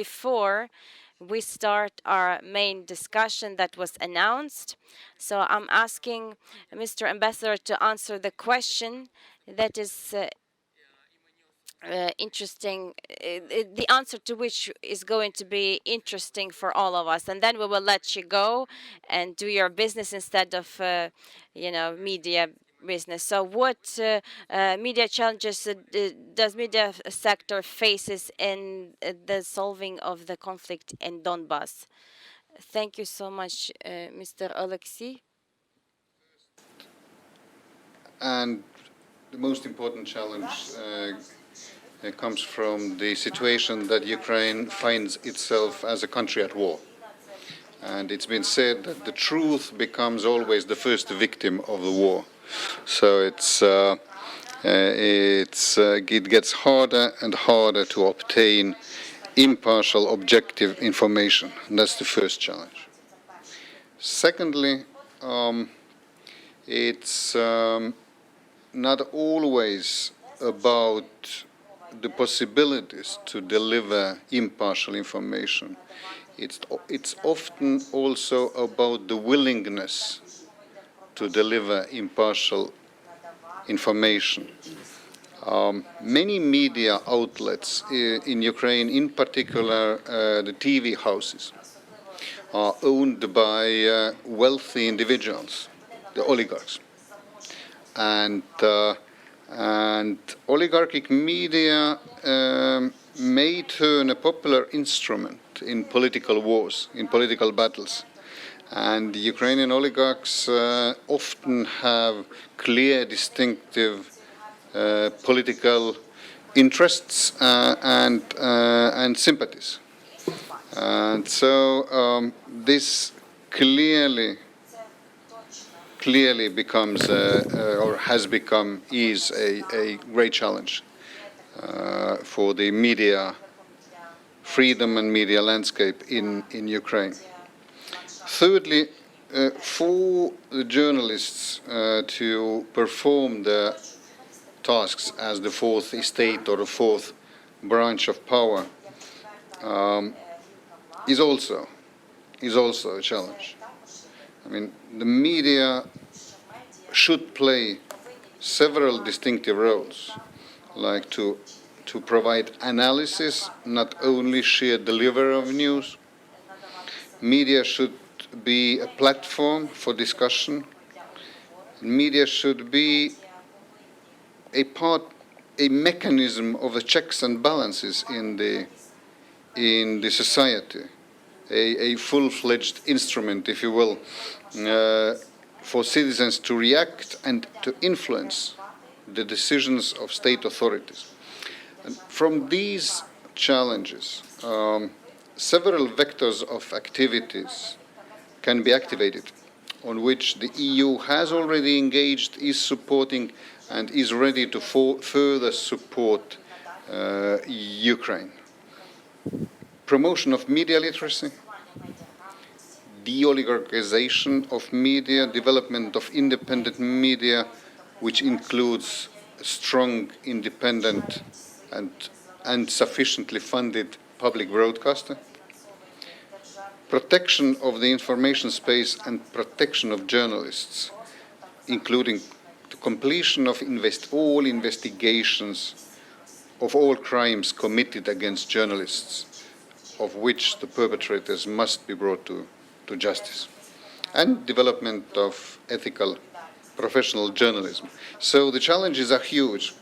before we start our main discussion that was announced. So I'm asking Mr. Ambassador to answer the question that is interesting, the answer to which is going to be interesting for all of us. And then we will let you go and do your business instead of, media business. So what media challenges does media sector faces in the solving of the conflict in Donbas? Thank you so much, Mr. Oleksiy. And the most important challenge comes from the situation that Ukraine finds itself as a country at war. And it's been said that the truth becomes always the first victim of the war. So it gets harder and harder to obtain impartial, objective information. And that's the first challenge. Secondly, it's not always about the possibilities to deliver impartial information. It's often also about the willingness to deliver impartial information. Many media outlets in Ukraine, in particular the TV houses, are owned by wealthy individuals, the oligarchs. And oligarchic media may turn a popular instrument in political wars, in political battles. And the Ukrainian oligarchs often have clear, distinctive political interests and sympathies. And so this clearly becomes, or has become, is a great challenge for the media freedom and media landscape in Ukraine. Thirdly, for the journalists to perform their tasks as the fourth estate or the fourth branch of power is also a challenge. I mean, the media should play several distinctive roles, like to provide analysis, not only sheer delivery of news. Media should be a platform for discussion. Media should be a mechanism of the checks and balances in the society, a full-fledged instrument, if you will, for citizens to react and to influence the decisions of state authorities. And from these challenges, several vectors of activities can be activated, on which the EU has already engaged, is supporting, and is ready to further support Ukraine. Promotion of media literacy, de-oligarchization of media, development of independent media, which includes strong, independent, and sufficiently funded public broadcaster, protection of the information space and protection of journalists, including the completion of all investigations of all crimes committed against journalists, of which the perpetrators must be brought to justice, and development of ethical professional journalism. So the challenges are huge,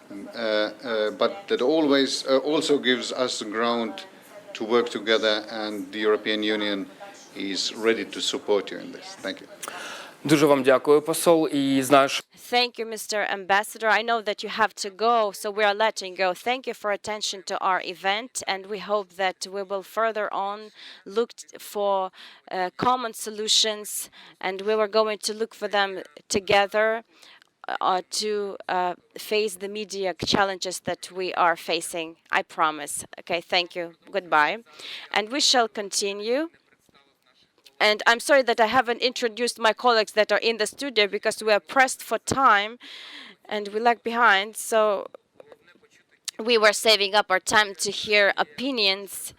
but that always also gives us the ground to work together, and the European Union is ready to support you in this. Thank you. Дуже вам дякую, посол, і знаю, що Thank you, Mr. Ambassador. I know that you have to go, so we are letting go. Thank you for attention to our event, and we hope that we will further on look for common solutions, and we were going to look for them together to face the media challenges that we are facing. I promise. Okay, thank you. Goodbye. And we shall continue. And I'm sorry that I haven't introduced my colleagues that are in the studio because we are pressed for time and we lag behind. So we were saving up our time to hear opinions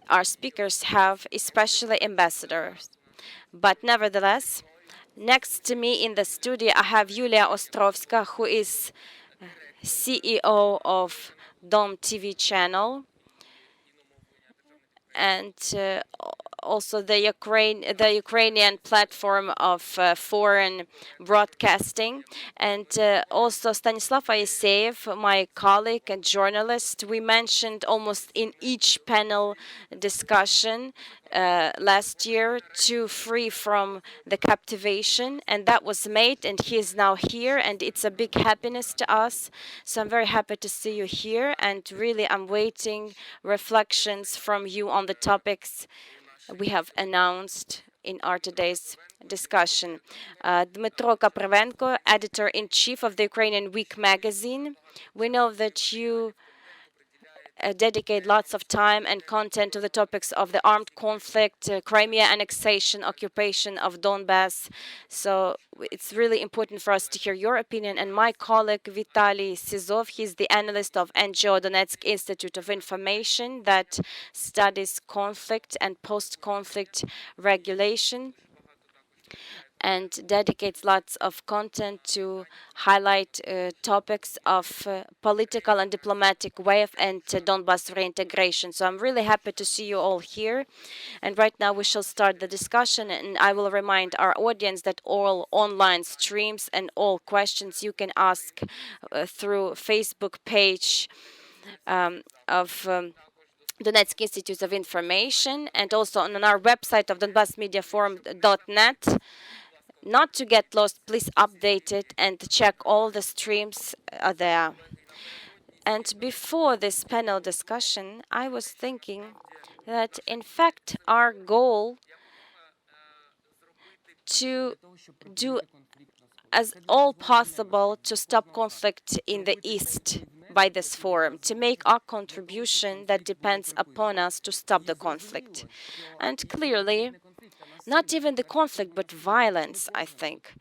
our speakers have, especially ambassadors. But nevertheless, next to me in the studio, I have Yulia Ostrovska, who is CEO of Dom TV channel, and also the Ukrainian platform of foreign broadcasting, and also Stanislav Aseyev, my colleague and journalist. We mentioned almost in each panel discussion last year to free from the captivation, and that was made, and he is now here, and it's a big happiness to us. So I'm very happy to see you here, and really I'm waiting reflections from you on the topics we have announced in our today's discussion. Dmytro Krapivenko, editor-in-chief of the Ukrainian Week magazine. We know that you dedicate lots of time and content to the topics of the armed conflict, Crimea annexation, occupation of Donbas. So it's really important for us to hear your opinion. And my colleague Vitaliy Sizov, he's the analyst of NGO Donetsk Institute of Information that studies conflict and post-conflict regulation and dedicates lots of content to highlight topics of political and diplomatic way and Donbas reintegration. So I'm really happy to see you all here. And right now we shall start the discussion, and I will remind our audience that all online streams and all questions you can ask through Facebook page of Donetsk Institute of Information, and also on our website of donbasmediaforum.net. Not to get lost, please update it and check all the streams there. And before this panel discussion, I was thinking that in fact our goal to do as all possible to stop conflict in the East by this forum, to make our contribution that depends upon us to stop the conflict. And clearly, not even the conflict, but violence, I think.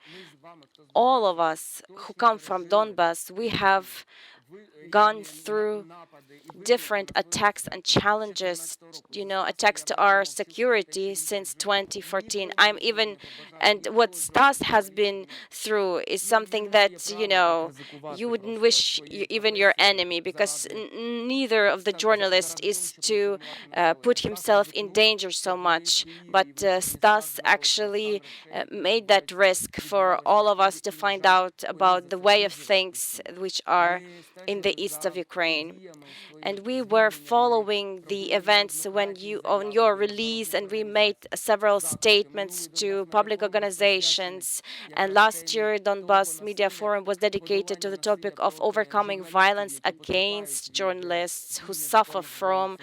All of us who come from Donbas, we have gone through different attacks and challenges, attacks to our security since 2014. And what Stas has been through is something that, you wouldn't wish even your enemy, because neither of the journalists is to put himself in danger so much. But Stas actually made that risk for all of us to find out about the way of things which are in the east of Ukraine. And we were following the events on your release, and we made several statements to public organizations. And last year, Donbas Media Forum was dedicated to the topic of overcoming violence against journalists who suffer from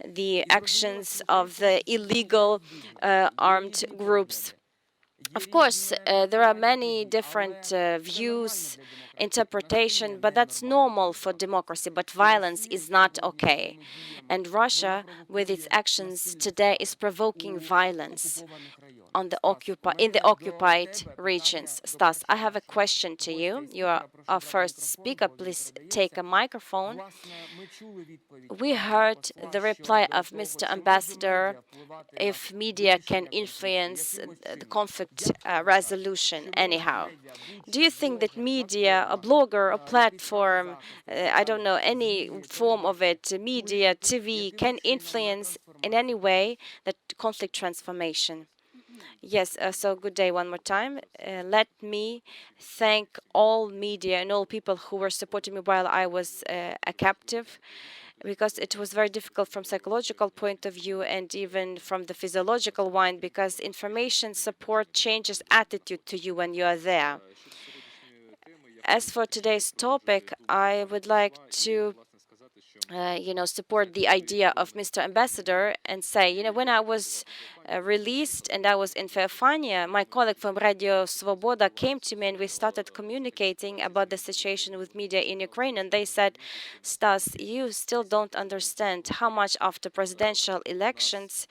the actions of the illegal armed groups. Of course, there are many different views, interpretation, but that's normal for democracy. But violence is not okay. And Russia, with its actions today, is provoking violence in the occupied regions. Stas, I have a question to you. You are our first speaker. Please take a microphone. We heard the reply of Mr. Ambassador if media can influence the conflict resolution anyhow. Do you think that media, a blogger, a platform, I don't know, any form of it, media, TV, can influence in any way the conflict transformation? Yes, so good day one more time. Let me thank all media and all people who were supporting me while I was a captive, because it was very difficult from psychological point of view and even from the physiological one, because information support changes attitude to you when you are there. As for today's topic, I would like to support the idea of Mr. Ambassador and say, when I was released and I was in Feofania, my colleague from Radio Svoboda came to me and we started communicating about the situation with media in Ukraine. And they said, Stas, you still don't understand how much after presidential elections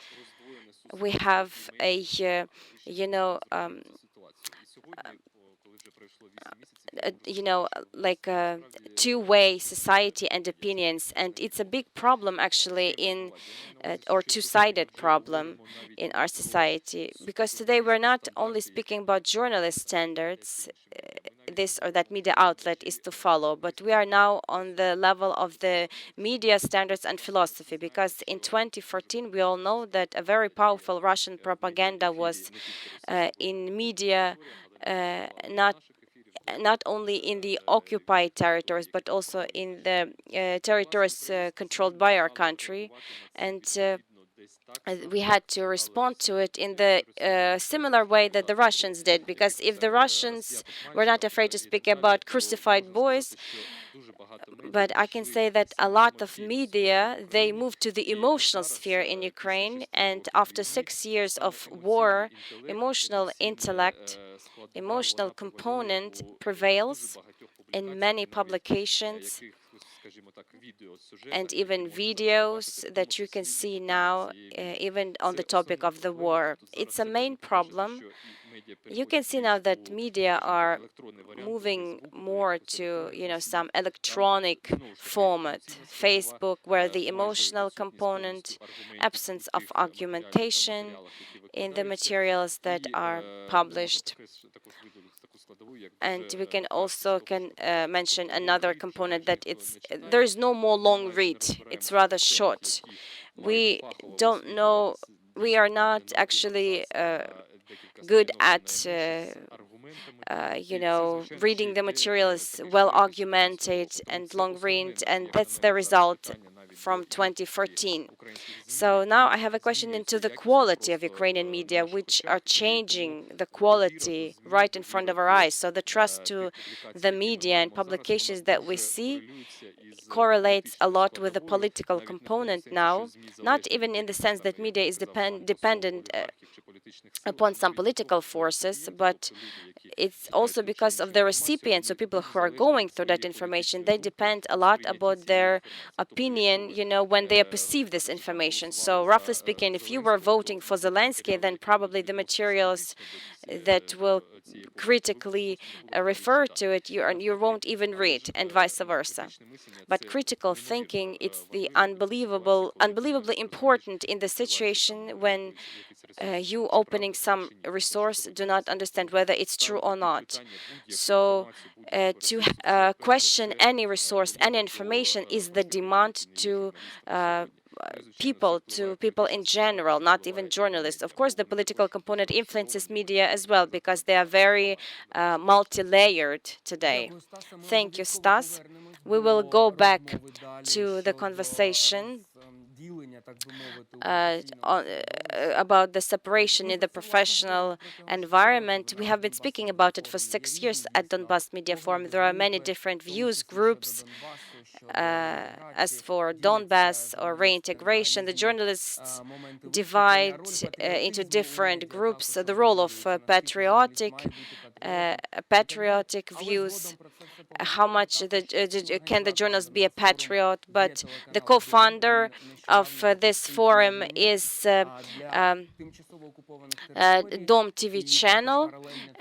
we have a, like a two-way society and opinions, and it's a big problem actually in or two-sided problem in our society, because today we're not only speaking about journalist standards, this or that media outlet is to follow, but we are now on the level of the media standards and philosophy, because in 2014 we all know that a very powerful Russian propaganda was in media, not only in the occupied territories, but also in the territories controlled by our country. And we had to respond to it in the similar way that the Russians did, because if the Russians were not afraid to speak about crucified boys, but I can say that a lot of media, they moved to the emotional sphere in Ukraine, and after 6 years of war, emotional intellect, emotional component prevails in many publications, and even videos that you can see now, even on the topic of the war. It's a main problem. You can see now that media are moving more to, some electronic format. Facebook, where the emotional component, absence of argumentation in the materials that are published. And we can also mention another component, that there is no more long read. It's rather short. We don't know. We are not actually good at reading the materials well argumented and long read, and that's the result from 2014. So now I have a question into the quality of Ukrainian media, which are changing the quality right in front of our eyes. So the trust to the media and publications that we see correlates a lot with the political component now, not even in the sense that media is dependent upon some political forces, but it's also because of the recipients, so people who are going through that information, they depend a lot about their opinion, when they perceive this information. So roughly speaking, if you were voting for Zelensky, then probably the materials that will critically refer to it, you won't even read, and vice versa. But critical thinking, it's the unbelievably important in the situation when you opening some resource do not understand whether it's true or not. So to question any resource, any information, is the demand to people in general, not even journalists. Of course, the political component influences media as well, because they are very multi-layered today. Thank you, Stas. We will go back to the conversation about the separation in the professional environment. We have been speaking about it for 6 years at Donbas Media Forum. There are many different views, groups. As for Donbas or reintegration, the journalists divide into different groups. The role of patriotic views, how much can the journalist be a patriot? But the co-founder of this forum is Dom TV channel,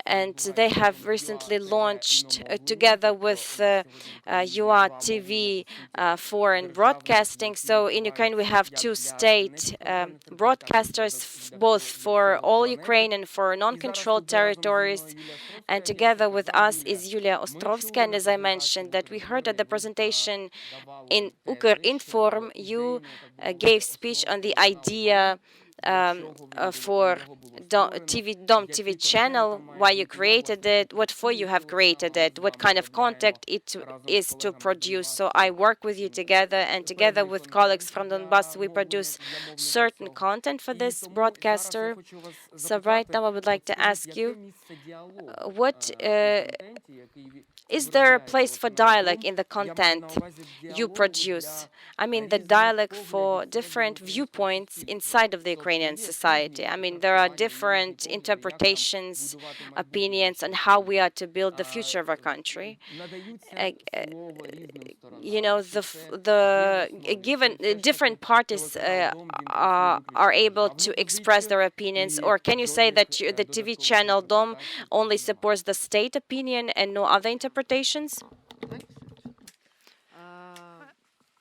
and they have recently launched together with UA TV foreign broadcasting. So in Ukraine we have two state broadcasters, both for all Ukraine and for non-controlled territories. And together with us is Yulia Ostrovska. And as I mentioned, that we heard at the presentation in Ukrinform, you gave speech on the idea for Dom TV channel, why you created it, what for you have created it, what kind of content it is to produce. So I work with you together, and together with colleagues from Donbas, we produce certain content for this broadcaster. So right now I would like to ask you, what is there a place for dialogue in the content you produce? I mean, the dialogue for different viewpoints inside of the Ukrainian society. I mean, there are different interpretations, opinions on how we are to build the future of our country. Given different parties are able to express their opinions, or can you say that the TV channel Dom only supports the state opinion and no other interpretation? interpretations?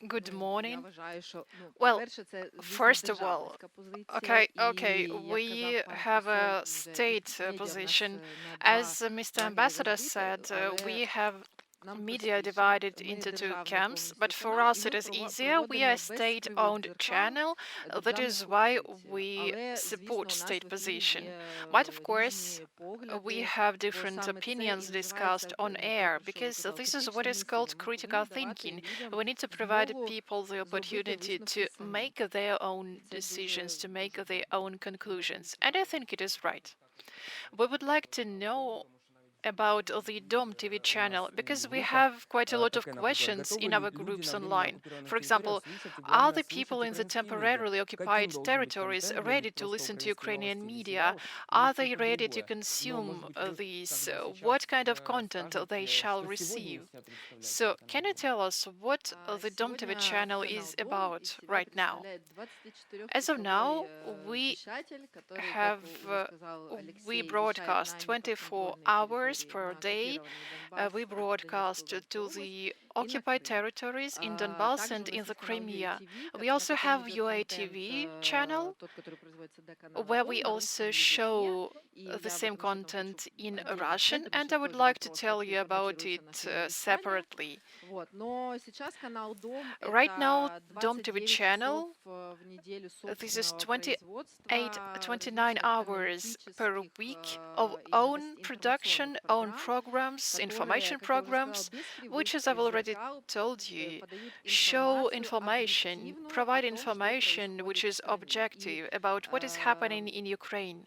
Good morning. Well, first of all, okay, we have a state position. As Mr. Ambassador said, we have media divided into two camps, but for us it is easier. We are a state-owned channel. That is why we support state position. But of course, we have different opinions discussed on air, because this is what is called critical thinking. We need to provide people the opportunity to make their own decisions, to make their own conclusions. And I think it is right. We would like to know about the Dom TV channel, because we have quite a lot of questions in our groups online. For example, are the people in the temporarily occupied territories ready to listen to Ukrainian media? Are they ready to consume these? What kind of content they shall receive? So, can you tell us what the Dom TV channel is about right now? As of now, we broadcast 24 hours per day. We broadcast to the occupied territories in Donbas and in the Crimea. We also have UATV channel, where we also show the same content in Russian, and I would like to tell you about it separately. Right now, Dom TV channel, this is 29 hours per week of own production, own programs, information programs, which, as I've already told you, show information, provide information which is objective about what is happening in Ukraine.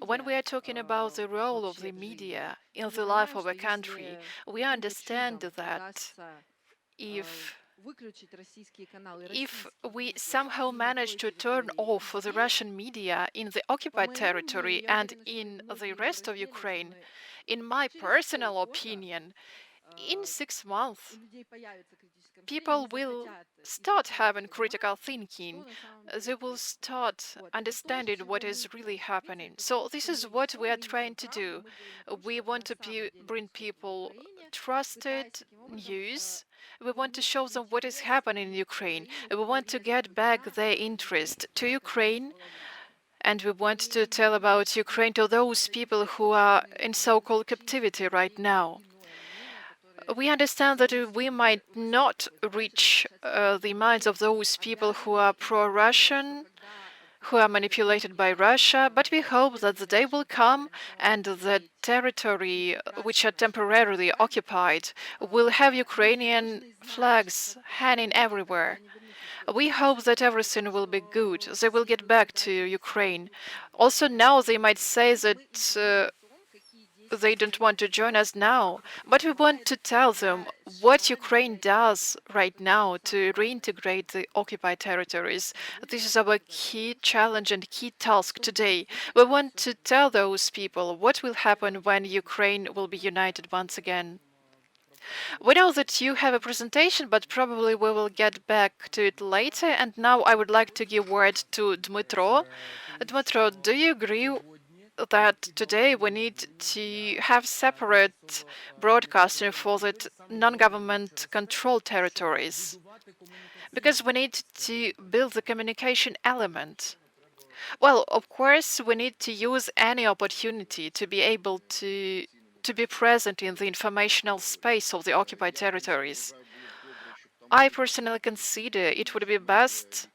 When we are talking about the role of the media in the life of a country, we understand that if we somehow manage to turn off the Russian media in the occupied territory and in the rest of Ukraine, in my personal opinion, in 6 months, people will start having critical thinking. They will start understanding what is really happening. So this is what we are trying to do. We want to bring people trusted news. We want to show them what is happening in Ukraine. We want to get back their interest to Ukraine. And we want to tell about Ukraine to those people who are in so-called captivity right now. We understand that we might not reach the minds of those people who are pro-Russian, who are manipulated by Russia, but we hope that the day will come and the territory which are temporarily occupied will have Ukrainian flags hanging everywhere. We hope that everything will be good. They will get back to Ukraine. Also now they might say that they don't want to join us now, but we want to tell them what Ukraine does right now to reintegrate the occupied territories. This is our key challenge and key task today. We want to tell those people what will happen when Ukraine will be united once again. We know that you have a presentation, but probably we will get back to it later. And now I would like to give word to Dmytro. Dmytro, do you agree that today we need to have separate broadcasting for the non-government controlled territories? Because we need to build the communication element. Well, of course, we need to use any opportunity to be able to be present in the informational space of the occupied territories. I personally consider it would be best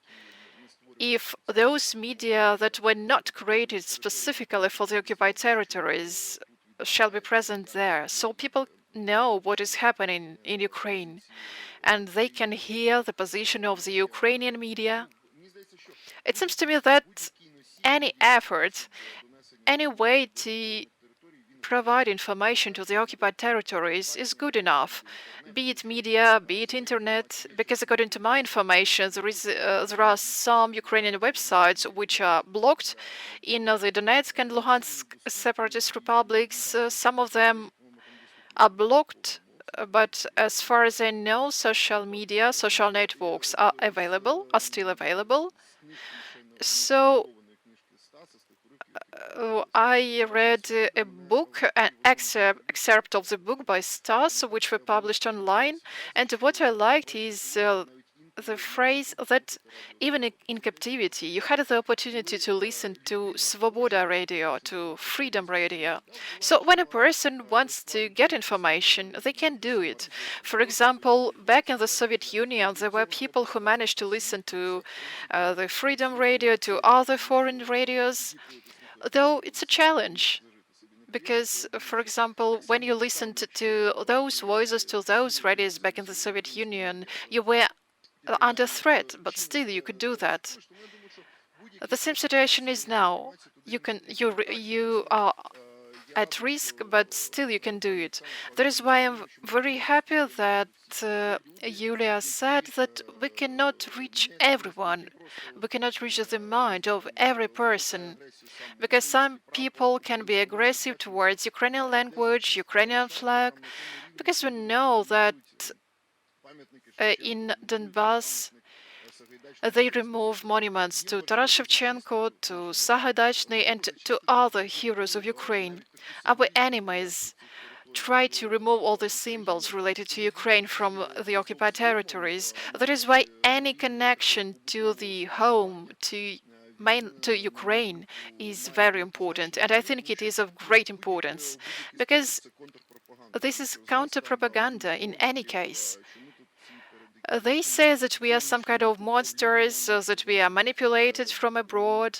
if those media that were not created specifically for the occupied territories shall be present there, so people know what is happening in Ukraine, and they can hear the position of the Ukrainian media. It seems to me that any effort, any way to provide information to the occupied territories is good enough, be it media, be it internet, because according to my information, there are some Ukrainian websites which are blocked in the Donetsk and Luhansk separatist republics. Some of them are blocked, but as far as I know, social media, social networks are still available. So I read a book, an excerpt of the book by Stas, which were published online. And what I liked is the phrase that even in captivity, you had the opportunity to listen to Svoboda radio, to Freedom radio. So when a person wants to get information, they can do it. For example, back in the Soviet Union, there were people who managed to listen to the Freedom radio, to other foreign radios, though it's a challenge. Because, for example, when you listened to those voices, to those radios back in the Soviet Union, you were under threat, but still you could do that. The same situation is now. You are at risk, but still you can do it. That is why I'm very happy that Yulia said that we cannot reach everyone. We cannot reach the mind of every person, because some people can be aggressive towards Ukrainian language, Ukrainian flag, because we know that in Donbas, they remove monuments to Taras Shevchenko, to Sagaidatchny, and to other heroes of Ukraine. Our enemies try to remove all the symbols related to Ukraine from the occupied territories. That is why any connection to the home, to Ukraine, is very important, and I think it is of great importance, because this is counter-propaganda in any case. They say that we are some kind of monsters, that we are manipulated from abroad,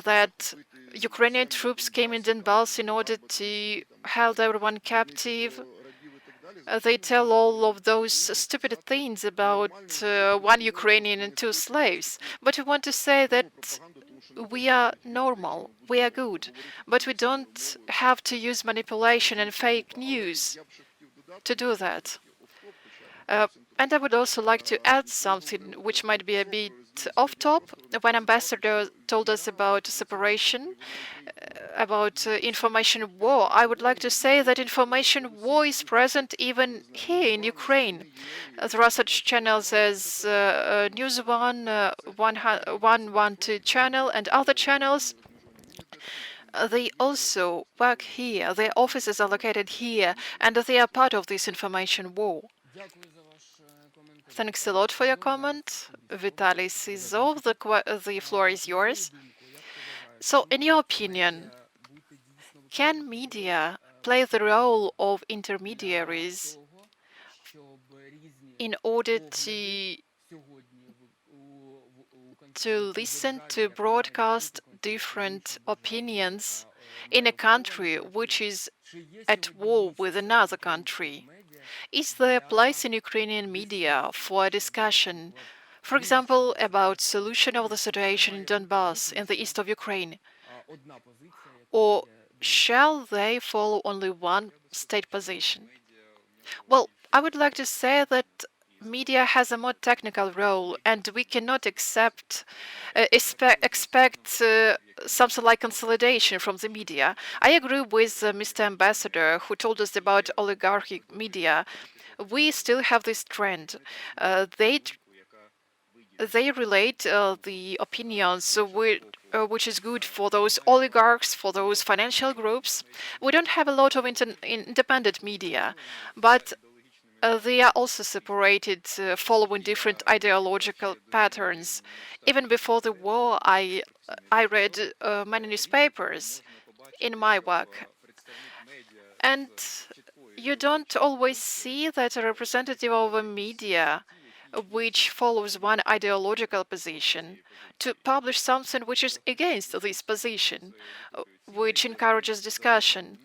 that Ukrainian troops came in Donbas in order to hold everyone captive. They tell all of those stupid things about one Ukrainian and two slaves. But we want to say that we are normal, we are good, but we don't have to use manipulation and fake news to do that. And I would also like to add something which might be a bit off top. When Ambassador told us about separation, about information war, I would like to say that information war is present even here in Ukraine. There are such channels as News One, 112 channel, and other channels. They also work here. Their offices are located here, and they are part of this information war. Thanks a lot for your comment. Vitaliy Sizov, the floor is yours. So, in your opinion, can media play the role of intermediaries in order to listen, to broadcast different opinions in a country which is at war with another country? Is there a place in Ukrainian media for a discussion, for example, about solution of the situation in Donbas, in the east of Ukraine? Or shall they follow only one state position? Well, I would like to say that media has a more technical role, and we cannot expect something like consolidation from the media. I agree with Mr. Ambassador, who told us about oligarchic media. We still have this trend. They relate the opinions which is good for those oligarchs, for those financial groups. We don't have a lot of independent media, but they are also separated, following different ideological patterns. Even before the war, I read many newspapers in my work. And you don't always see that a representative of a media which follows one ideological position to publish something which is against this position, which encourages discussion.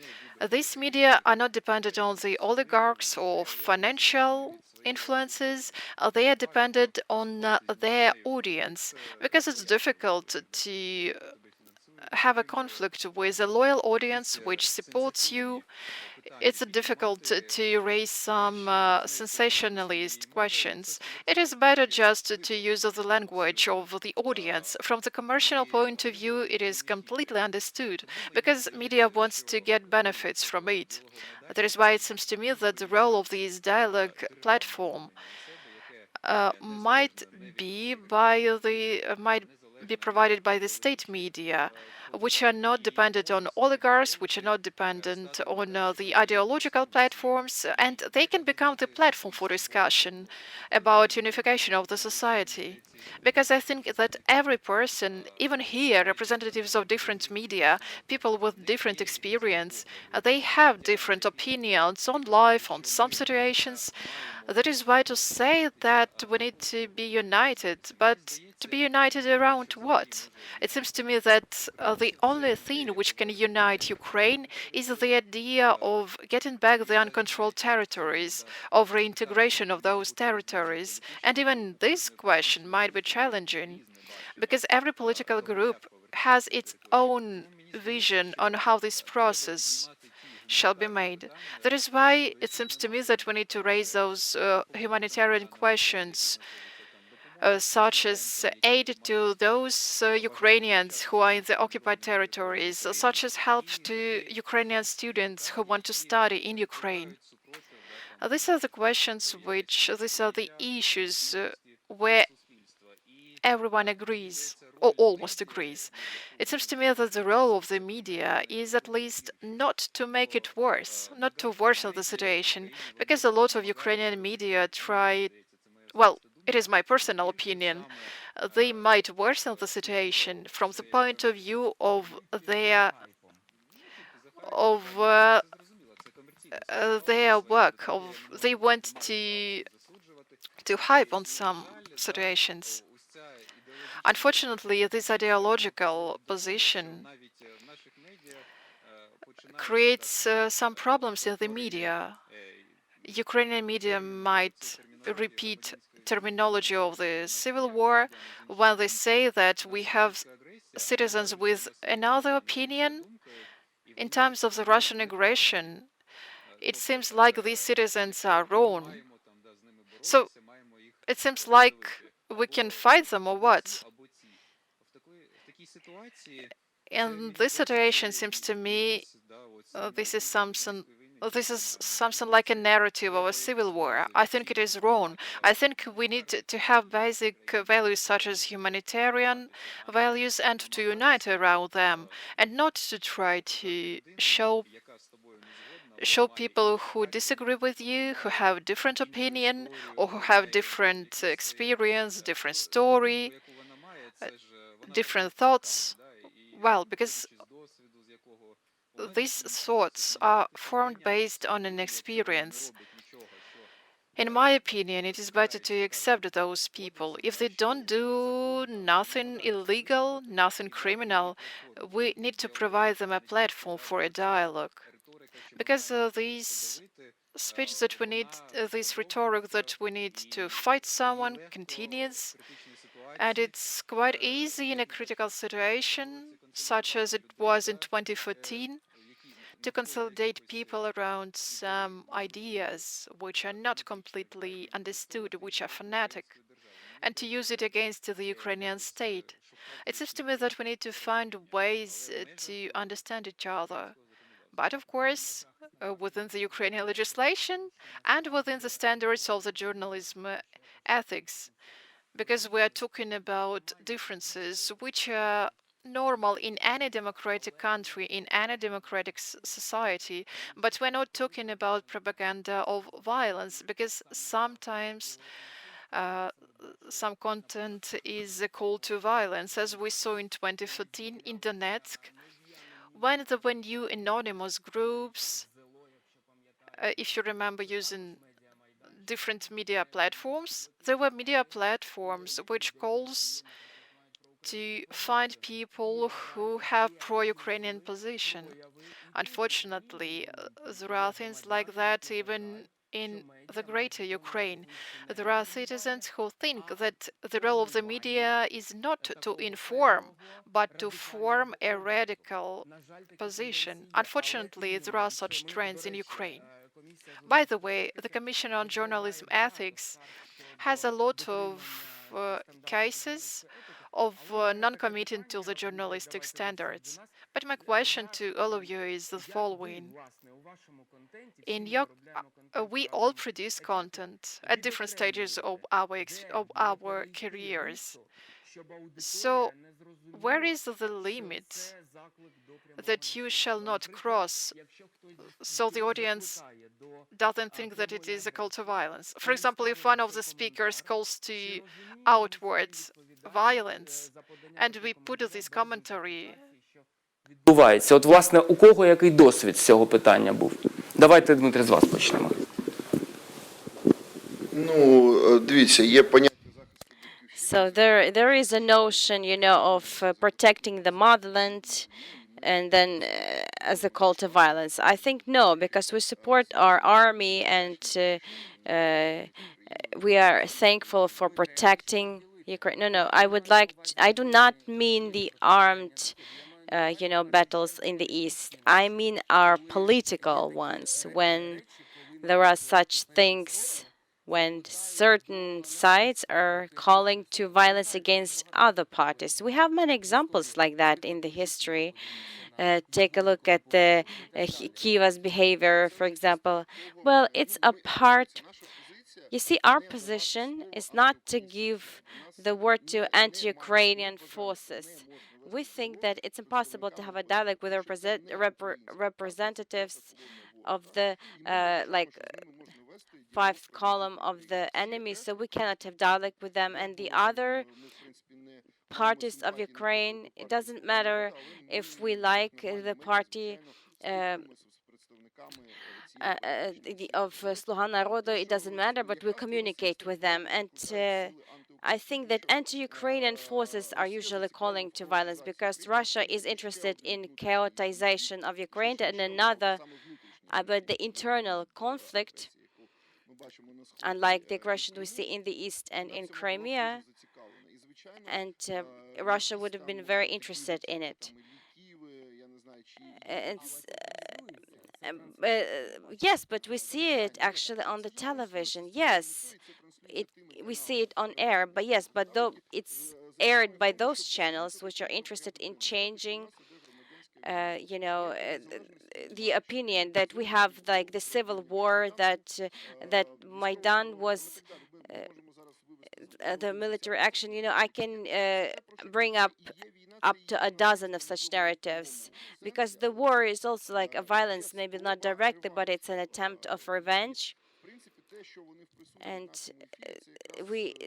These media are not dependent on the oligarchs or financial influences. They are dependent on their audience, because it's difficult to have a conflict with a loyal audience which supports you. It's difficult to raise some sensationalist questions. It is better just to use the language of the audience. From the commercial point of view, it is completely understood, because media wants to get benefits from it. That is why it seems to me that the role of this dialogue platform might be provided by the state media, which are not dependent on oligarchs, which are not dependent on the ideological platforms, and they can become the platform for discussion about unification of the society. Because I think that every person, even here, representatives of different media, people with different experience, they have different opinions on life, on some situations. That is why to say that we need to be united, but to be united around what? It seems to me that the only thing which can unite Ukraine is the idea of getting back the uncontrolled territories, of reintegration of those territories. And even this question might be challenging, because every political group has its own vision on how this process shall be made. That is why it seems to me that we need to raise those humanitarian questions, such as aid to those Ukrainians who are in the occupied territories, such as help to Ukrainian students who want to study in Ukraine. These are the questions these are the issues where everyone agrees, or almost agrees. It seems to me that the role of the media is at least not to make it worse, not to worsen the situation, because a lot of Ukrainian media try, well, it is my personal opinion, they might worsen the situation from the point of view of of uh, their work. They want to hype on some situations. Unfortunately, this ideological position creates some problems in the media. Ukrainian media might repeat terminology of the civil war when they say that we have citizens with another opinion. In terms of the Russian aggression, it seems like these citizens are wrong. So it seems like we can fight them or what? In this situation, seems to me this is something like a narrative of a civil war. I think it is wrong. I think we need to have basic values such as humanitarian values and to unite around them, and not to try to show people who disagree with you, who have different opinion, or who have different experience, different story, different thoughts. Well, because these thoughts are formed based on an experience. In my opinion, it is better to accept those people. If they don't do nothing illegal, nothing criminal, we need to provide them a platform for a dialogue. Because these speech that we need, this rhetoric that we need to fight someone continues, and it's quite easy in a critical situation, such as it was in 2014, to consolidate people around some ideas which are not completely understood, which are fanatic, and to use it against the Ukrainian state. It seems to me that we need to find ways to understand each other. But of course, within the Ukrainian legislation and within the standards of the journalism ethics, because we are talking about differences which are normal in any democratic country, in any democratic society, but we're not talking about propaganda of violence, because sometimes some content is a call to violence, as we saw in 2014 in Donetsk, when there were new anonymous groups, if you remember, using different media platforms. There were media platforms which calls to find people who have pro-Ukrainian position. Unfortunately, there are things like that even in the greater Ukraine. There are citizens who think that the role of the media is not to inform, but to form a radical position. Unfortunately, there are such trends in Ukraine. By the way, the Commission on Journalism Ethics has a lot of cases of non-committing to the journalistic standards. But my question to all of you is the following. We all produce content at different stages of our careers. So, where is the limit that you shall not cross so the audience doesn't think that it is a call to violence? For example, if one of the speakers calls to outwards violence and we put this commentary. Відбувається. От, власне, у кого який досвід з цього питання був? Давайте, Дмитре, з вас почнемо. Ну, дивіться, є поняття. So there is a notion, of protecting the motherland, and then as a call to violence. I think no, because we support our army, and we are thankful for protecting Ukraine. No, I do not mean the armed, battles in the east. I mean our political ones, when there are such things, when certain sides are calling to violence against other parties. We have many examples like that in the history. Take a look at the Kiva's behavior, for example. Well, it's a part. You see, our position is not to give the word to anti-Ukrainian forces. We think that it's impossible to have a dialogue with representatives of the fifth column of the enemy, so we cannot have dialogue with them. And the other parties of Ukraine, it doesn't matter if we like the party of Sluha Narodu, it doesn't matter, but we communicate with them. And I think that anti-Ukrainian forces are usually calling to violence because Russia is interested in chaotization of Ukraine and another about the internal conflict, unlike the aggression we see in the east and in Crimea. And Russia would have been very interested in it. Yes, but we see it actually on the television. Yes, we see it on air. But yes, but though it's aired by those channels which are interested in changing, the opinion that we have like the civil war, that Maidan was the military action. I can bring up to a dozen of such narratives, because the war is also like a violence, maybe not directly, but it's an attempt of revenge. And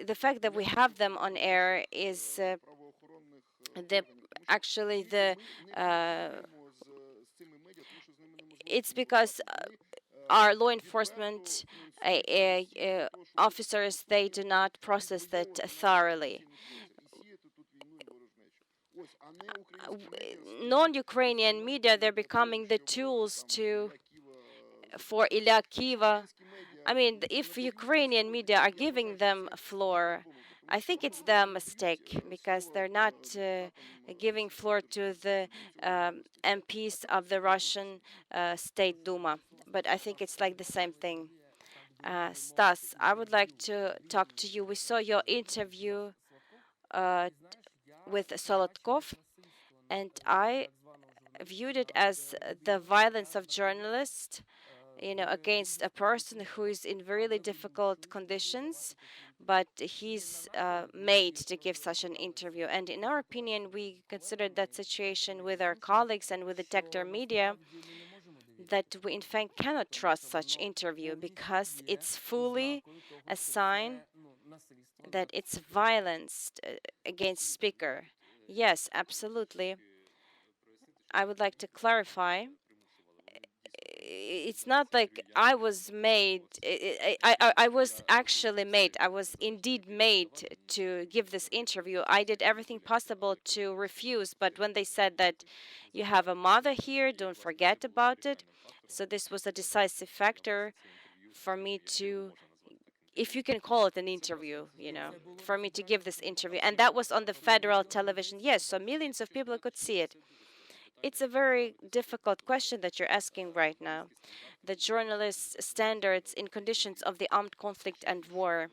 the fact that we have them on air is it's because our law enforcement officers, they do not process that thoroughly. Non-Ukrainian media, they're becoming the tools for Ilya Kiva. I mean, if Ukrainian media are giving them a floor, I think it's their mistake, because they're not giving floor to the MPs of the Russian State Duma. But I think it's like the same thing. Stas, I would like to talk to you. We saw your interview with Solotkov, and I viewed it as the violence of journalists, against a person who is in really difficult conditions, but he's made to give such an interview. And in our opinion, we considered that situation with our colleagues and with the Detector Media, that we in fact cannot trust such interview, because it's fully a sign that it's violence against speaker. Yes, absolutely. I would like to clarify. It's not like I was made. I was actually made. I was indeed made to give this interview. I did everything possible to refuse, but when they said that you have a mother here, don't forget about it. So this was a decisive factor for me to, if you can call it an interview, for me to give this interview. And that was on the federal television. Yes, so millions of people could see it. It's a very difficult question that you're asking right now. The journalists' standards in conditions of the armed conflict and war.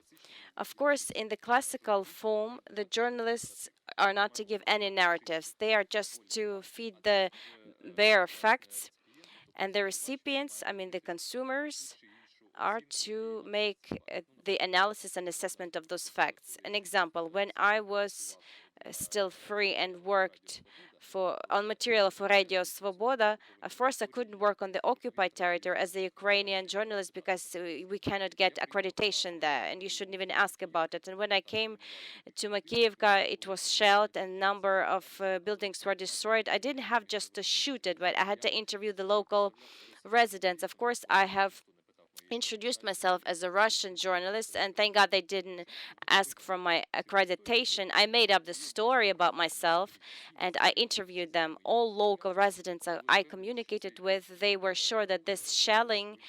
Of course, in the classical form, the journalists are not to give any narratives. They are just to feed the bare facts. And the recipients, I mean the consumers, are to make the analysis and assessment of those facts. An example, when I was still free and worked on material for Radio Svoboda. Of course, I couldn't work on the occupied territory as a Ukrainian journalist because we cannot get accreditation there, and you shouldn't even ask about it. And when I came to Makiivka, it was shelled and a number of buildings were destroyed. I didn't have just to shoot it, but I had to interview the local residents. Of course, I have introduced myself as a Russian journalist, and thank God they didn't ask for my accreditation. I made up the story about myself, and I interviewed them. All local residents I communicated with, they were sure that this shelling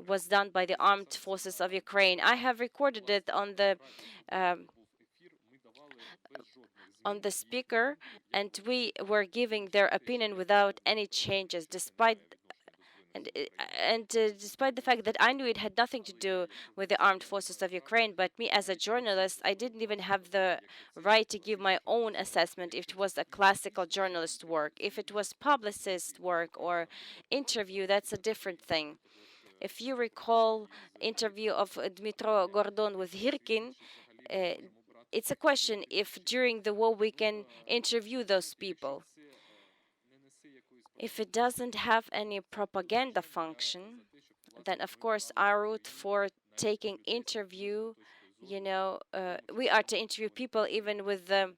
was done by the armed forces of Ukraine. I have recorded it on the speaker, and we were giving their opinion without any changes, despite despite the fact that I knew it had nothing to do with the armed forces of Ukraine, but me as a journalist, I didn't even have the right to give my own assessment if it was a classical journalist work. If it was publicist work or interview, that's a different thing. If you recall interview of Dmytro Gordon with Hirkin, it's a question if during the war we can interview those people. If it doesn't have any propaganda function, then of course our route for taking interview, we are to interview people even with the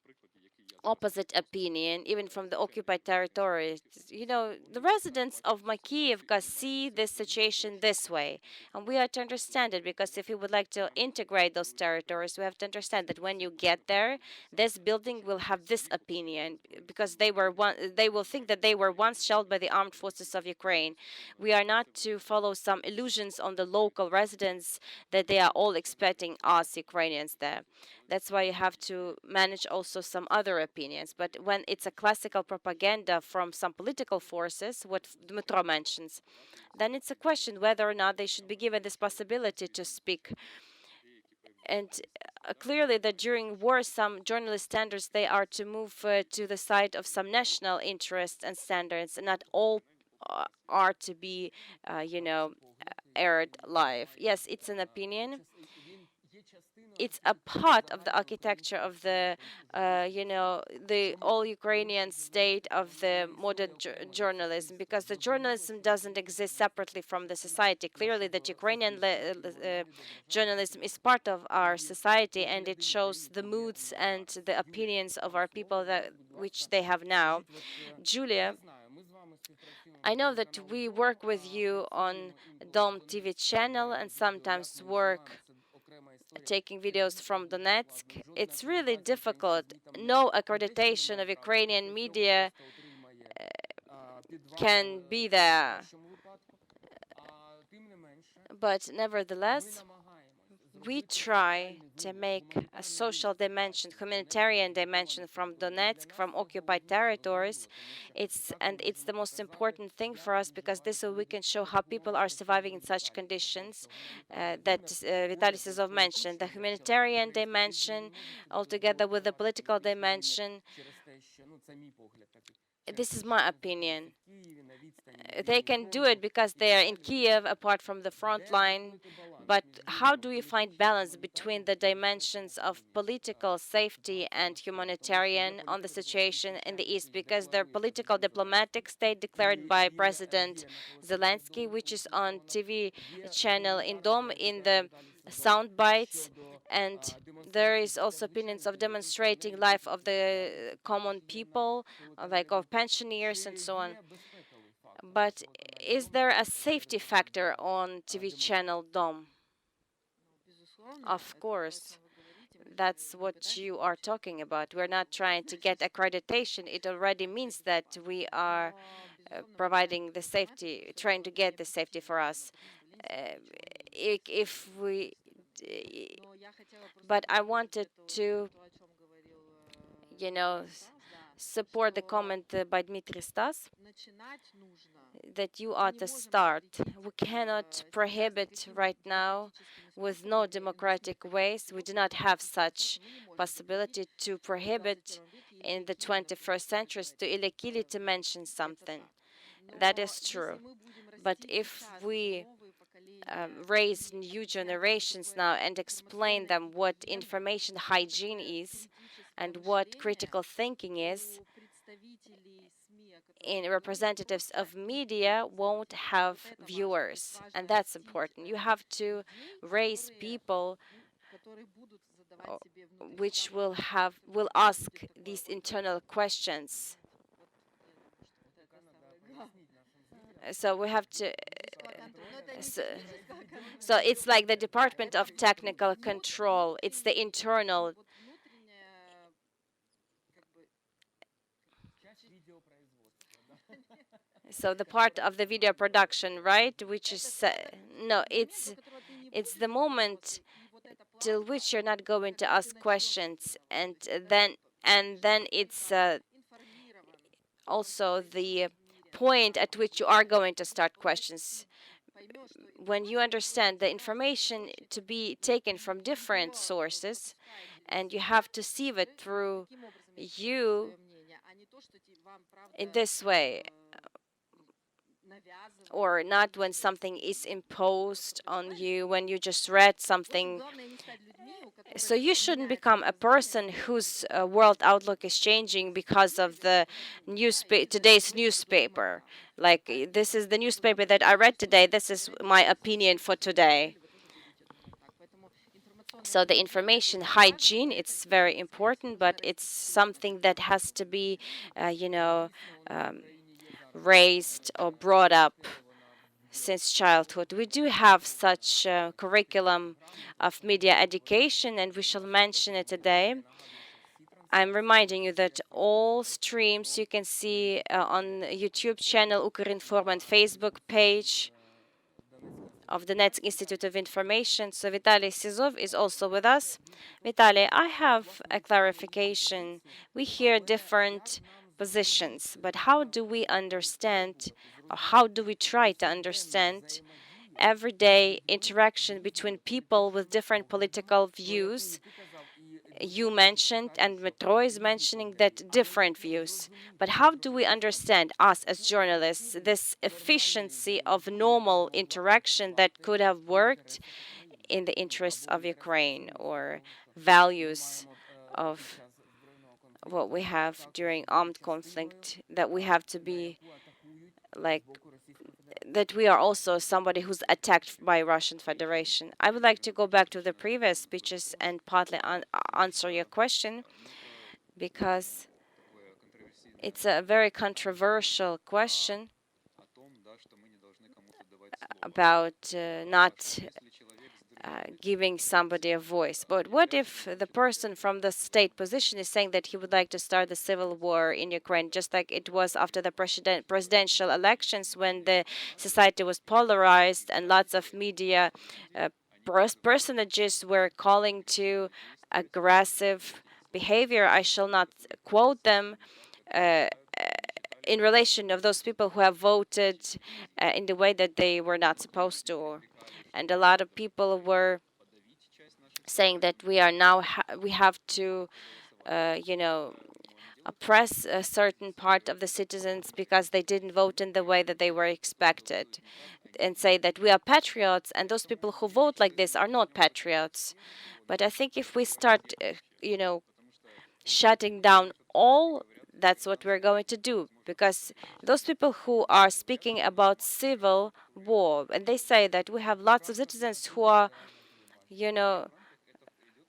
opposite opinion, even from the occupied territories. The residents of Makiivka see this situation this way, and we have to understand it, because if we would like to integrate those territories, we have to understand that when you get there, this building will have this opinion, because they will think that they were once shelled by the armed forces of Ukraine. We are not to follow some illusions on the local residents that they are all expecting us Ukrainians there. That's why you have to manage also some other opinions. But when it's a classical propaganda from some political forces, what Dmytro mentions, then it's a question whether or not they should be given this possibility to speak. And clearly that during war, some journalist standards, they are to move to the side of some national interests and standards, and not all are to be, aired live. Yes, it's an opinion. It's a part of the architecture of the all Ukrainian state of the modern journalism, because the journalism doesn't exist separately from the society. Clearly that Ukrainian journalism is part of our society, and it shows the moods and the opinions of our people which they have now. Julia, I know that we work with you on Dom TV channel and sometimes work taking videos from Donetsk. It's really difficult. No accreditation of Ukrainian media can be there. But nevertheless, we try to make a social dimension, humanitarian dimension from Donetsk, from occupied territories. It's the most important thing for us, because this way we can show how people are surviving in such conditions that Vitaliy Sizov mentioned. The humanitarian dimension, altogether with the political dimension. This is my opinion. They can do it because they are in Kiev, apart from the front line. But how do we find balance between the dimensions of political safety and humanitarian on the situation in the east? Because the political diplomatic state declared by President Zelensky, which is on TV channel in Dom in the sound bites, and there is also opinions of demonstrating life of the common people, like of pensioners and so on. But is there a safety factor on TV channel Dom? Of course. That's what you are talking about. We're not trying to get accreditation. It already means that we are providing the safety, trying to get the safety for us. If we, but I wanted to, support the comment by Dmitry Stas that you are the start. We cannot prohibit right now with no democratic ways. We do not have such possibility to prohibit in the 21st century. To Oleksiy to mention something. That is true. But if we raise new generations now and explain them what information hygiene is, and what critical thinking is in representatives of media won't have viewers, and that's important. You have to raise people which will ask these internal questions. So we have to so it's like the Department of Technical Control. It's the internal. So the part of the video production, right? Which is no, it's the moment till which you're not going to ask questions, and then it's also the point at which you are going to start questions. When you understand the information to be taken from different sources, and you have to sieve it through you in this way, or not when something is imposed on you, when you just read something. So you shouldn't become a person whose world outlook is changing because of the today's newspaper. Like, this is the newspaper that I read today. This is my opinion for today. So the information hygiene, it's very important, but it's something that has to be, raised or brought up since childhood. We do have such a curriculum of media education, and we shall mention it today. I'm reminding you that all streams you can see on YouTube channel Ukrinform and Facebook page of the Donetsk Institute of Information. So Vitaliy Sizov is also with us. Vitaliy, I have a clarification. We hear different positions, but how do we understand, or how do we try to understand everyday interaction between people with different political views? You mentioned, and Dmytro is mentioning, that different views. But how do we understand, us as journalists, this efficiency of normal interaction that could have worked in the interests of Ukraine, or values of what we have during armed conflict, that we have to be like, that we are also somebody who's attacked by Russian Federation? I would like to go back to the previous speeches and partly answer your question, because it's a very controversial question about not giving somebody a voice. But what if the person from the state position is saying that he would like to start the civil war in Ukraine, just like it was after the presidential elections, when the society was polarized and lots of media personages were calling to aggressive behavior? I shall not quote them in relation of those people who have voted in the way that they were not supposed to. And a lot of people were saying that we are now we have to, oppress a certain part of the citizens because they didn't vote in the way that they were expected, and say that we are patriots, and those people who vote like this are not patriots. But I think if we start, shutting down all, that's what we're going to do, because those people who are speaking about civil war, and they say that we have lots of citizens who are,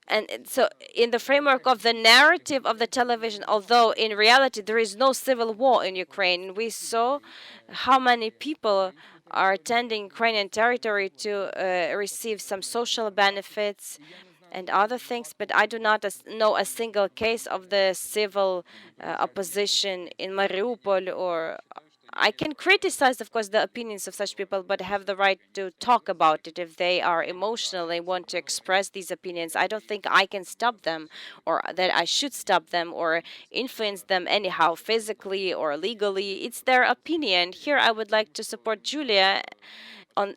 and so in the framework of the narrative of the television, although in reality there is no civil war in Ukraine, we saw how many people are attending Ukrainian territory to receive some social benefits and other things, but I do not know a single case of the civil opposition in Mariupol. Or I can criticize, of course, the opinions of such people, but I have the right to talk about it if they are emotional, they want to express these opinions. I don't think I can stop them, or that I should stop them or influence them anyhow, physically or legally. It's their opinion. Here I would like to support Julia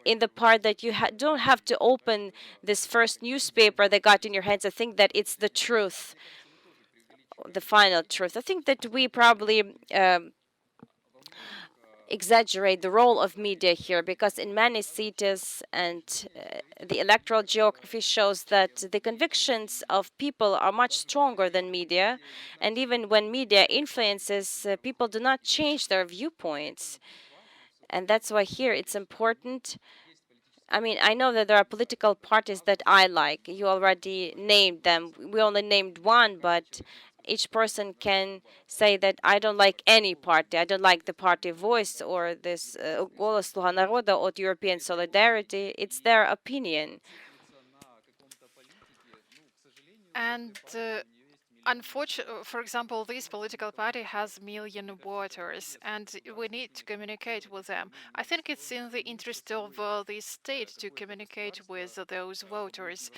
in the part that you don't have to open this first newspaper that got in your hands. I think that it's the truth, the final truth. I think that we probably exaggerate the role of media here, because in many cities and the electoral geography shows that the convictions of people are much stronger than media, and even when media influences, people do not change their viewpoints. And that's why here it's important. I mean, I know that there are political parties that I like. You already named them. We only named one, but each person can say that I don't like any party. I don't like the party Voice or this Голос Слуга Народа or European Solidarity. It's their opinion. And unfortunately, for example, this political party has million voters, and we need to communicate with them. I think it's in the interest of the state to communicate with those voters.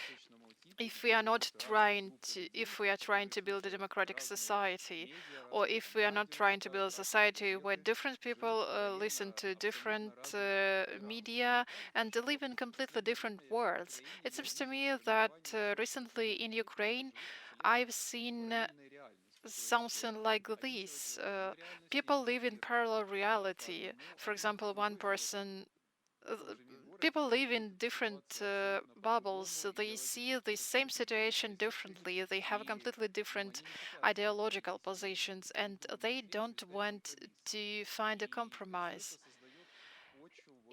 If we are not trying to, if we are trying to build a democratic society, or if we are not trying to build a society where different people listen to different media and live in completely different worlds. It seems to me that recently in Ukraine, I've seen something like this. People live in parallel reality. For example, one person people live in different bubbles. They see the same situation differently. They have completely different ideological positions, and they don't want to find a compromise.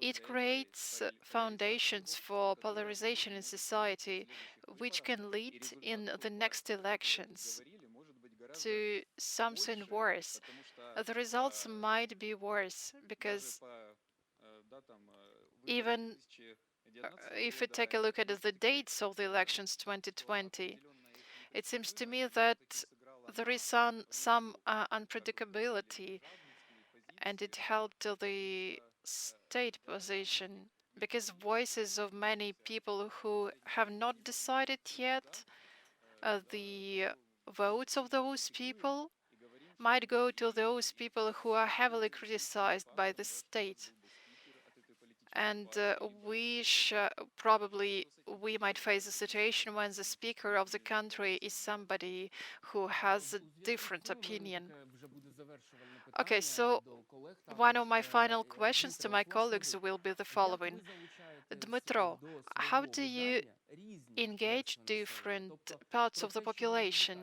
It creates foundations for polarization in society, which can lead in the next elections to something worse. The results might be worse because even if we take a look at the dates of the elections 2020, it seems to me that there is some unpredictability, and it helped the state position because voices of many people who have not decided yet, the votes of those people might go to those people who are heavily criticized by the state. And probably we might face a situation when the speaker of the country is somebody who has a different opinion. Okay, so one of my final questions to my colleagues will be the following. Dmytro, how do you engage different parts of the population?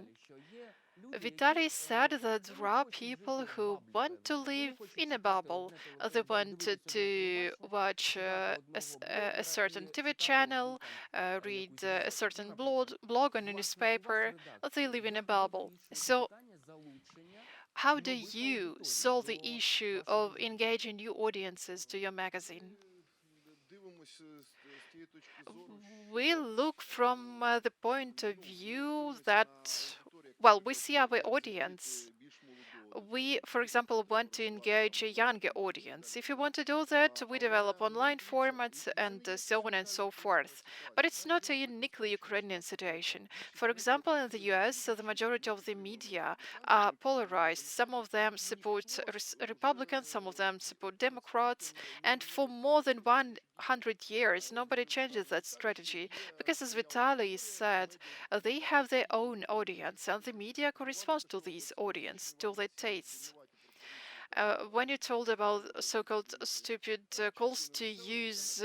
Vitaliy said that there are people who want to live in a bubble. They want to watch a certain TV channel, read a certain blog on a newspaper. They live in a bubble. So, how do you solve the issue of engaging new audiences to your magazine? We look from the point of view that, well, we see our audience. We, for example, want to engage a younger audience. If you want to do that, we develop online formats and so on and so forth. But it's not a uniquely Ukrainian situation. For example, in the US, the majority of the media are polarized. Some of them support Republicans, some of them support Democrats, and for more than 100 years, nobody changes that strategy because, as Vitaliy said, they have their own audience, and the media corresponds to this audience, to their tastes. When you told about so-called stupid calls to use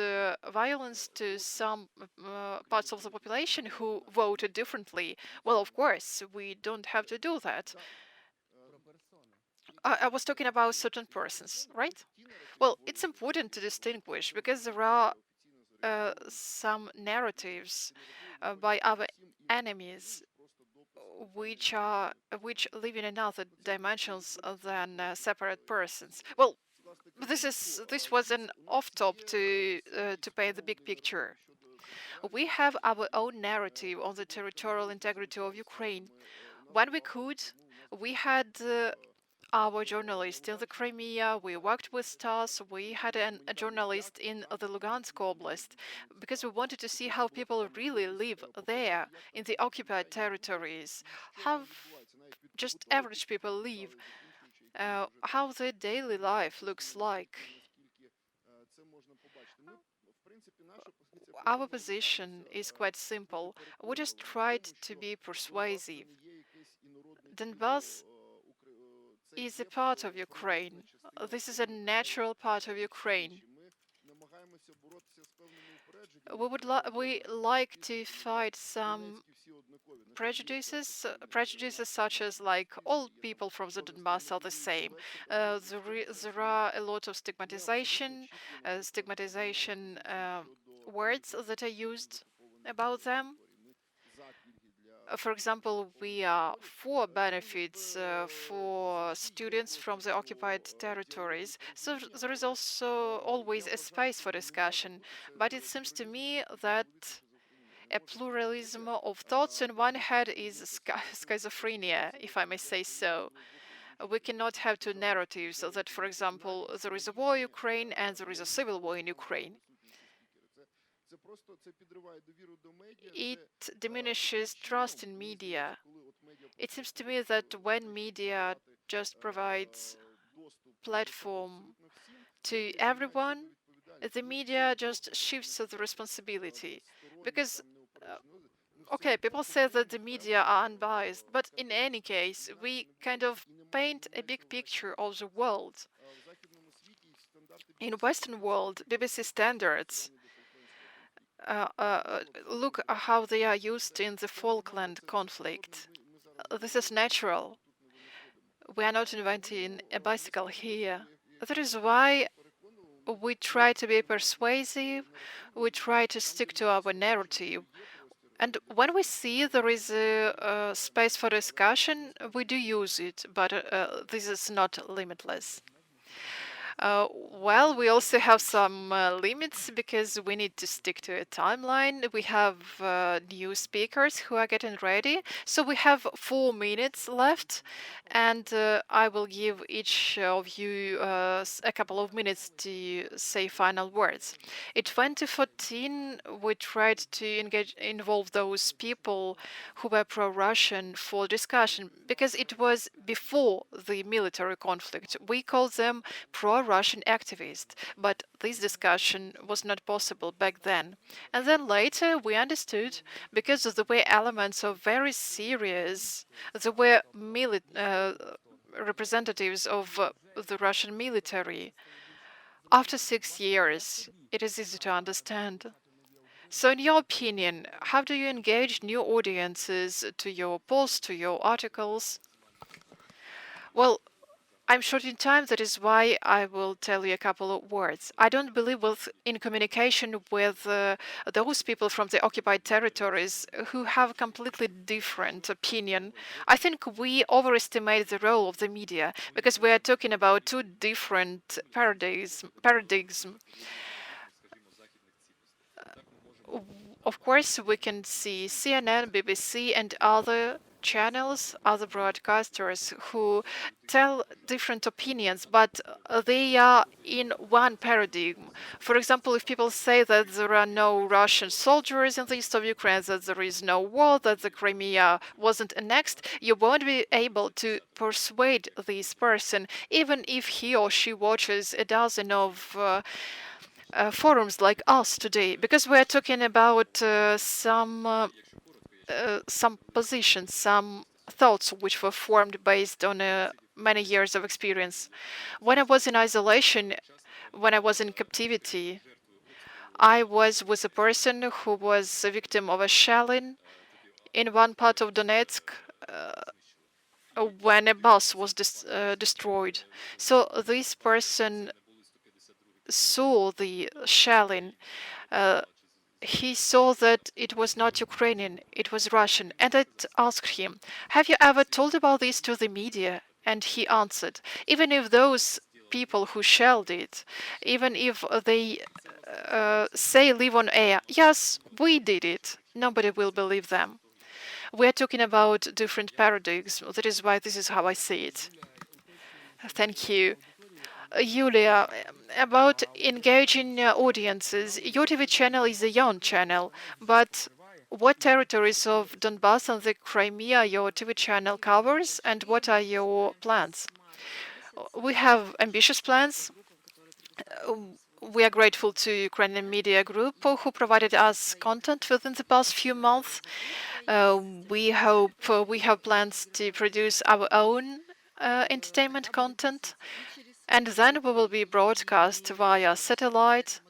violence to some parts of the population who voted differently, well, of course, we don't have to do that. I was talking about certain persons, right? Well, it's important to distinguish because there are some narratives by our enemies which live in another dimensions than separate persons. Well, this was an off-top to paint the big picture. We have our own narrative on the territorial integrity of Ukraine. When we could, we had our journalist in the Crimea, we worked with stars, we had a journalist in the Lugansk Oblast, because we wanted to see how people really live there in the occupied territories, how just average people live, how their daily life looks like. Our position is quite simple. We just tried to be persuasive. Donbas is a part of Ukraine. This is a natural part of Ukraine. We like to fight some prejudices such as like all people from the Donbas are the same. There are a lot of stigmatization words that are used about them. For example, we are for benefits for students from the occupied territories. So there is also always a space for discussion. But it seems to me that a pluralism of thoughts on one hand is schizophrenia, if I may say so. We cannot have two narratives that, for example, there is a war in Ukraine and there is a civil war in Ukraine. It diminishes trust in media. It seems to me that when media just provides platform to everyone, the media just shifts the responsibility. Because, okay, people say that the media are unbiased, but in any case, we kind of paint a big picture of the world. In Western world, BBC standards look how they are used in the Falkland conflict. This is natural. We are not inventing a bicycle here. That is why we try to be persuasive, we try to stick to our narrative. And when we see there is a space for discussion, we do use it, but this is not limitless. Well, we also have some limits because we need to stick to a timeline. We have new speakers who are getting ready. So we have 4 minutes left, and I will give each of you a couple of minutes to say final words. In 2014, we tried to involve those people who were pro-Russian for discussion because it was before the military conflict. We called them pro-Russian activists, but this discussion was not possible back then. And then later we understood, because there were elements of very serious, there were representatives of the Russian military. After 6 years, it is easy to understand. So in your opinion, how do you engage new audiences to your posts, to your articles? Well, I'm short in time, that is why I will tell you a couple of words. I don't believe in communication with those people from the occupied territories who have completely different opinion. I think we overestimate the role of the media because we are talking about two different paradigms. Of course, we can see CNN, BBC, and other channels, other broadcasters who tell different opinions, but they are in one paradigm. For example, if people say that there are no Russian soldiers in the east of Ukraine, that there is no war, that the Crimea wasn't annexed, you won't be able to persuade this person, even if he or she watches a dozen of forums like us today, because we're talking about some positions, some thoughts which were formed based on many years of experience. When I was in isolation, when I was in captivity, I was with a person who was a victim of a shelling in one part of Donetsk when a bus was destroyed. So this person saw the shelling. He saw that it was not Ukrainian, it was Russian. And I asked him, have you ever told about this to the media? And he answered, even if those people who shelled it, even if they say live on air, yes, we did it, nobody will believe them. We're talking about different paradigms. That is why this is how I see it. Thank you. Yulia, about engaging audiences, your TV channel is a young channel, but what territories of Donbas and the Crimea your TV channel covers, and what are your plans? We have ambitious plans. We are grateful to Ukrainian Media Group who provided us content within the past few months. We hope we have plans to produce our own entertainment content. And then we will be broadcast via satellite,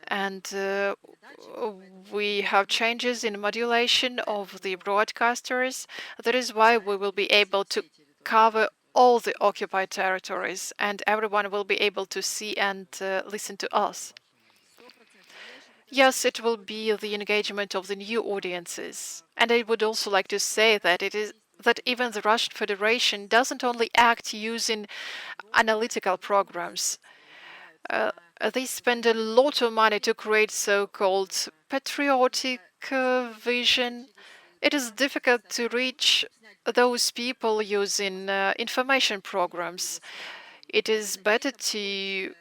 and we have changes in modulation of the broadcasters. That is why we will be able to cover all the occupied territories, and everyone will be able to see and listen to us. Yes, it will be the engagement of the new audiences. And I would also like to say that it is that even the Russian Federation doesn't only act using analytical programs. They spend a lot of money to create so-called patriotic vision. It is difficult to reach those people using information programs. It is better to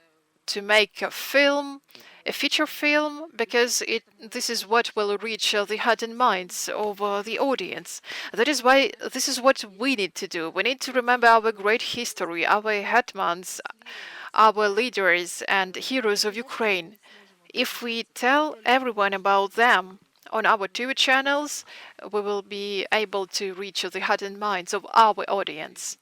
make a film, a feature film, because this is what will reach the heart and minds of the audience. That is why this is what we need to do. We need to remember our great history, our hetmans, our leaders and heroes of Ukraine. If we tell everyone about them on our TV channels, we will be able to reach the heart and minds of our audience.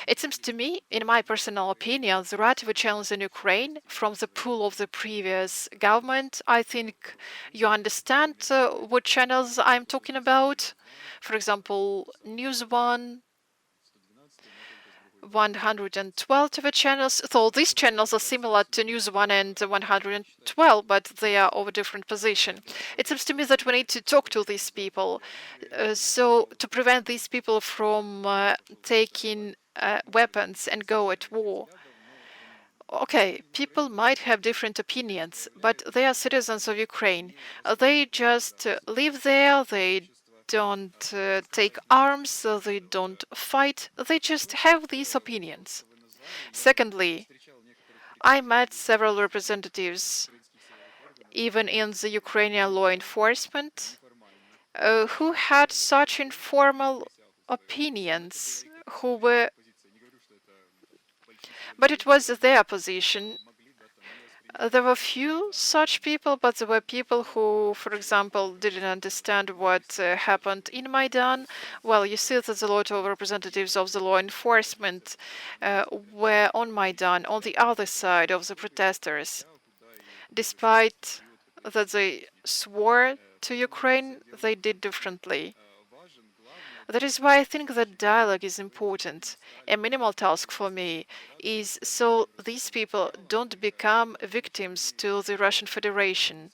It seems to me, in my personal opinion, there are TV channels in Ukraine from the pool of the previous government. I think you understand what channels I'm talking about. For example, News One, 112 TV channels. So these channels are similar to News One and 112, but they are of a different position. It seems to me that we need to talk to these people, so to prevent these people from taking weapons and go at war. Okay, people might have different opinions, but they are citizens of Ukraine. They just live there. They don't take arms, so they don't fight. They just have these opinions. Secondly, I met several representatives, even in the Ukrainian law enforcement, who had such informal opinions, but it was their position. There were few such people, but there were people who, for example, didn't understand what happened in Maidan. Well, you see there's a lot of representatives of the law enforcement were on Maidan, on the other side of the protesters. Despite that they swore to Ukraine, they did differently. That is why I think that dialogue is important. A minimal task for me is so these people don't become victims to the Russian Federation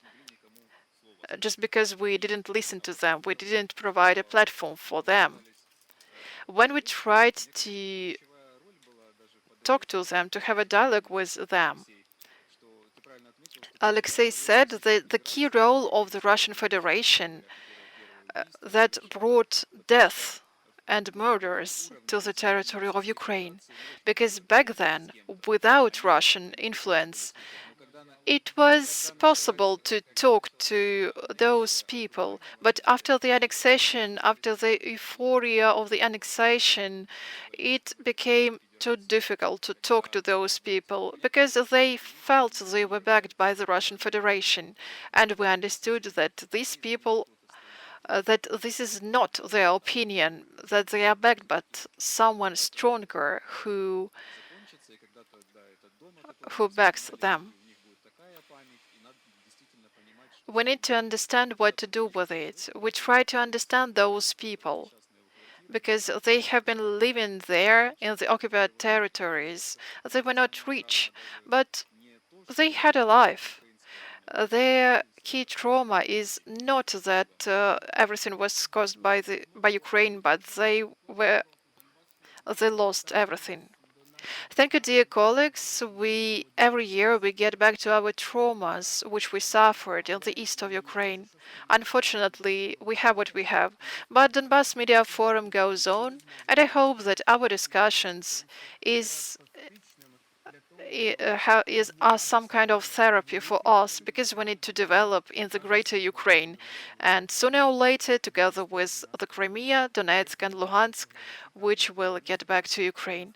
just because we didn't listen to them, we didn't provide a platform for them. When we tried to talk to them, to have a dialogue with them, Oleksiy said that the key role of the Russian Federation that brought death and murders to the territory of Ukraine. Because back then, without Russian influence, it was possible to talk to those people. But after the annexation, after the euphoria of the annexation, it became too difficult to talk to those people because they felt they were backed by the Russian Federation. And we understood that these people that this is not their opinion, that they are backed by someone stronger who backs them. We need to understand what to do with it. We try to understand those people because they have been living there in the occupied territories. They were not rich, but they had a life. Their key trauma is not that everything was caused by Ukraine, but they lost everything. Thank you, dear colleagues. Every year we get back to our traumas which we suffered in the east of Ukraine. Unfortunately, we have what we have. But Donbas Media Forum goes on, and I hope that our discussions are some kind of therapy for us because we need to develop in the greater Ukraine. And sooner or later, together with the Crimea, Donetsk and Luhansk, which will get back to Ukraine.